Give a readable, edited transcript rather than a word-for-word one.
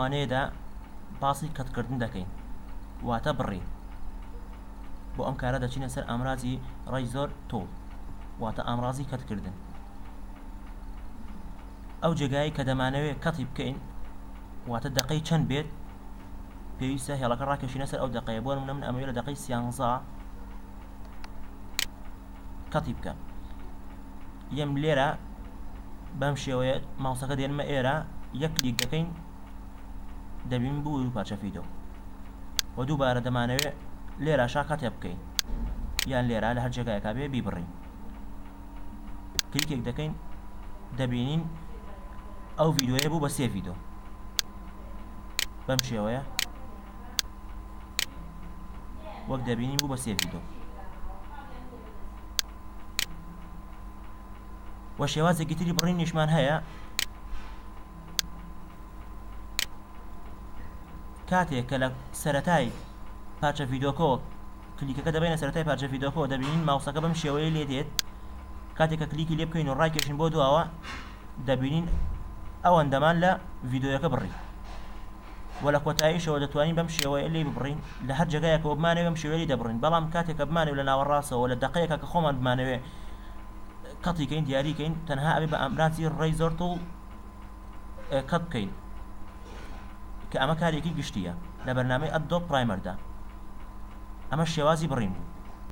وانەیەدا باسی کەتکردن دەکەین واتە بڕی بۆ ئەم کارە دەچینە سەر ئامرازی ڕەیزۆر تۆڵ واتە ئامرازی کەتکردن ئەو جێگایی کە دەمانەوێت کەتی بکەین واتە دقەی چەند بێت پێویستە هێڵەکە ڕاکێشینە سەر ئەو دقەیە بۆ نمونە من ئەمەوێت لە دقەی 13 کەتی بکەم یەم لێرە بەم شێوەیە ماوسەکە دێنمە ئێرە یەک کلیک دەکەین دەبین بوو پارچە ڤیدیۆ و دووبارە دەمانەوێت لێرە شاکەتێ بکەین یان لێرە لە هەر جێگایەکە بێ بیبڕین کلیکێک دەکەین دەبینین ئەو ڤیدیۆیە بوو بە 3 ڤیدیۆ بەم شێوەیە وەک دەبینین بوو بە 3 ڤیدیۆ و شێوازێکی تری بڕینیشمان هەیە کاتێک کە لە سەرەتای پارچە ڤیدیۆکەوە کلیکەکە دەبینە سەرەتای پارچە ڤیدیۆکەوە دەبینین ماوسەکە بەم شێوەیە لێ دێت کاتێک کە کلیکی لێ بکەین و ڕاکێشین بۆ دواوە دەبینین ئەوەندەمان لە ڤیدیۆیەکە بڕی و لە کۆتاییشەوە دەتوانین بەم شێوەیە لێ ببڕین لە هەر جێگایەکەوە بمانەوێت بەم شێوەیە دەبڕین بەڵام کاتێک کە بمانەوێت لە ناوەڕاستەوە لە دقەیەکە کە خۆمان بمانەوێت کەتیکەین دیاریکەین تەنها ئەبێ بە ئامرازی ڕەیزۆر تۆڵ کەت بکەین کە ئەمە کارێکی گشتیە لە بەرنامەی ئەدۆب پرایمەردا ئەمە شێوازی بڕین بوو